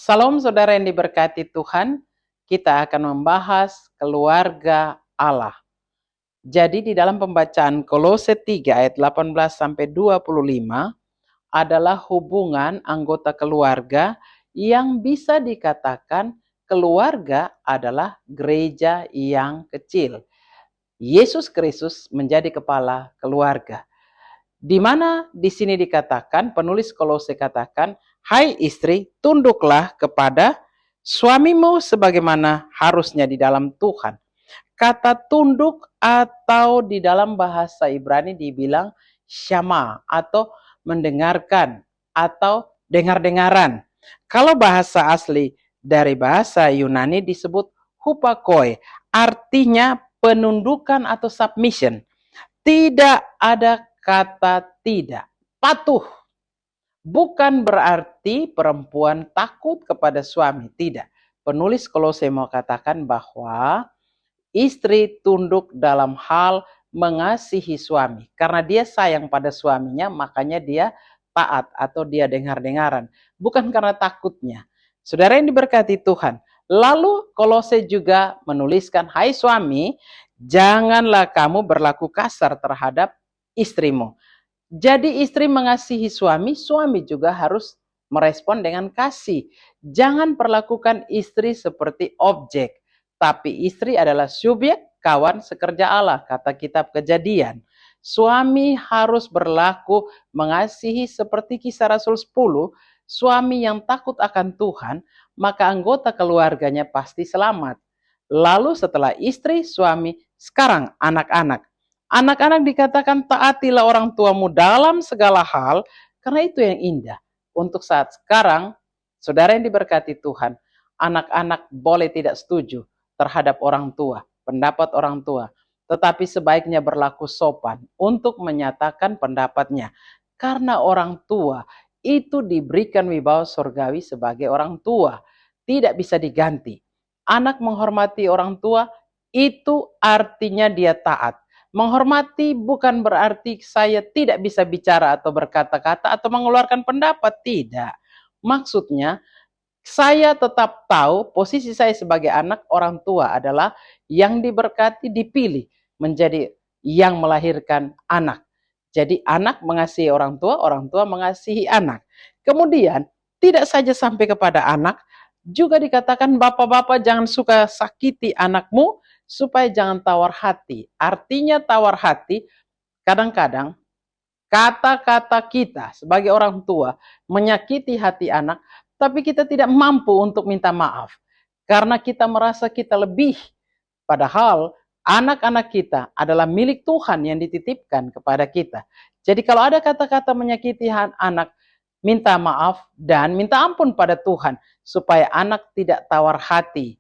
Salam saudara yang diberkati Tuhan, kita akan membahas keluarga Allah. Jadi di dalam pembacaan Kolose 3 ayat 18 sampai 25 adalah hubungan anggota keluarga yang bisa dikatakan keluarga adalah gereja yang kecil. Yesus Kristus menjadi kepala keluarga. Di mana di sini dikatakan, penulis Kolose katakan, hai istri, tunduklah kepada suamimu sebagaimana harusnya di dalam Tuhan. Kata tunduk atau di dalam bahasa Ibrani dibilang syama atau mendengarkan atau dengar-dengaran. Kalau bahasa asli dari bahasa Yunani disebut hupakoi, artinya penundukan atau submission. Tidak ada kata tidak. Patuh. Bukan berarti perempuan takut kepada suami. Tidak. Penulis Kolose mau katakan bahwa istri tunduk dalam hal mengasihi suami. Karena dia sayang pada suaminya, makanya dia taat atau dia dengar-dengaran. Bukan karena takutnya. Saudara yang diberkati Tuhan. Lalu Kolose juga menuliskan, hai suami, janganlah kamu berlaku kasar terhadap istrimu. Jadi istri mengasihi suami, suami juga harus merespon dengan kasih. Jangan perlakukan istri seperti objek, tapi istri adalah subjek, kawan sekerja Allah, kata kitab Kejadian. Suami harus berlaku mengasihi seperti Kisah Rasul 10, suami yang takut akan Tuhan, maka anggota keluarganya pasti selamat. Lalu setelah istri, suami, sekarang anak-anak. Anak-anak dikatakan taatilah orang tuamu dalam segala hal, karena itu yang indah. Untuk saat sekarang, saudara yang diberkati Tuhan, anak-anak boleh tidak setuju terhadap orang tua, pendapat orang tua, tetapi sebaiknya berlaku sopan untuk menyatakan pendapatnya. Karena orang tua itu diberikan wibawa surgawi sebagai orang tua, tidak bisa diganti. Anak menghormati orang tua itu artinya dia taat. Menghormati bukan berarti saya tidak bisa bicara atau berkata-kata atau mengeluarkan pendapat, tidak. Maksudnya, saya tetap tahu posisi saya sebagai anak orang tua adalah yang diberkati dipilih menjadi yang melahirkan anak. Jadi anak mengasihi orang tua mengasihi anak. Kemudian, tidak saja sampai kepada anak, juga dikatakan bapak-bapak jangan suka sakiti anakmu, supaya jangan tawar hati. Artinya tawar hati, kadang-kadang kata-kata kita sebagai orang tua menyakiti hati anak, tapi kita tidak mampu untuk minta maaf. Karena kita merasa kita lebih. Padahal anak-anak kita adalah milik Tuhan yang dititipkan kepada kita. Jadi kalau ada kata-kata menyakiti anak, minta maaf dan minta ampun pada Tuhan, supaya anak tidak tawar hati.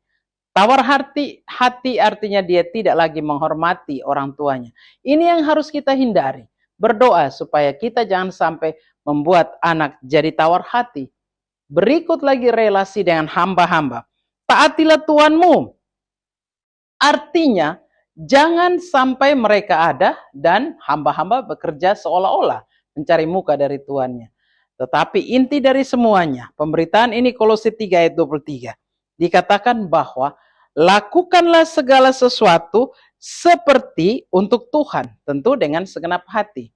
Tawar hati artinya dia tidak lagi menghormati orang tuanya. Ini yang harus kita hindari. Berdoa supaya kita jangan sampai membuat anak jadi tawar hati. Berikut lagi relasi dengan hamba-hamba. Taatilah Tuhanmu. Artinya jangan sampai mereka ada dan hamba-hamba bekerja seolah-olah mencari muka dari tuannya. Tetapi inti dari semuanya, pemberitaan ini Kolose 3 ayat 23. Dikatakan bahwa lakukanlah segala sesuatu seperti untuk Tuhan, tentu dengan segenap hati.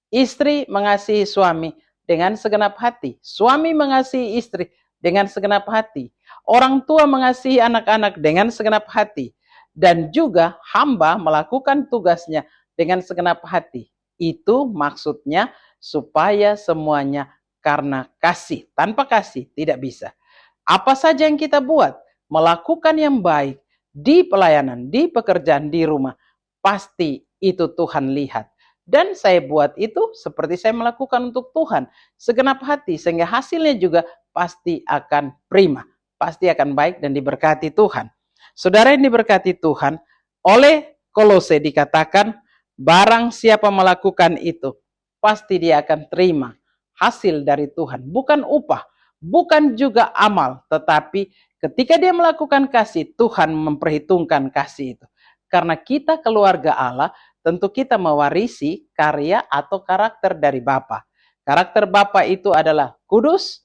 Istri mengasihi suami dengan segenap hati. Suami mengasihi istri dengan segenap hati. Orang tua mengasihi anak-anak dengan segenap hati. Dan juga hamba melakukan tugasnya dengan segenap hati. Itu maksudnya supaya semuanya karena kasih. Tanpa kasih tidak bisa. Apa saja yang kita buat, melakukan yang baik di pelayanan, di pekerjaan, di rumah, pasti itu Tuhan lihat. Dan saya buat itu seperti saya melakukan untuk Tuhan, segenap hati, sehingga hasilnya juga pasti akan prima, pasti akan baik dan diberkati Tuhan. Saudara yang diberkati Tuhan, oleh Kolose dikatakan, barang siapa melakukan itu, pasti dia akan terima hasil dari Tuhan, bukan upah, bukan juga amal, tetapi ketika dia melakukan kasih, Tuhan memperhitungkan kasih itu. Karena kita keluarga Allah, tentu kita mewarisi karya atau karakter dari Bapa. Karakter Bapa itu adalah kudus,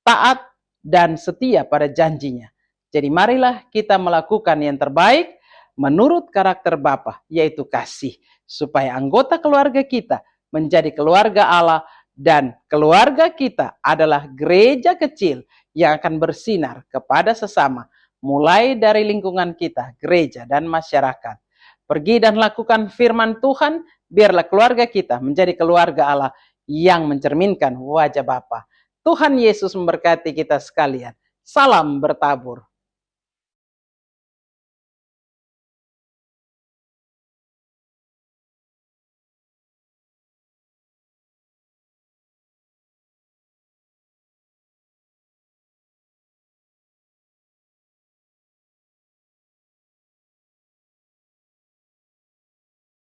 taat, dan setia pada janjinya. Jadi marilah kita melakukan yang terbaik menurut karakter Bapa, yaitu kasih, supaya anggota keluarga kita menjadi keluarga Allah, dan keluarga kita adalah gereja kecil yang akan bersinar kepada sesama, mulai dari lingkungan kita, gereja dan masyarakat. Pergi dan lakukan firman Tuhan, biarlah keluarga kita menjadi keluarga Allah yang mencerminkan wajah Bapa. Tuhan Yesus memberkati kita sekalian. Salam bertabur.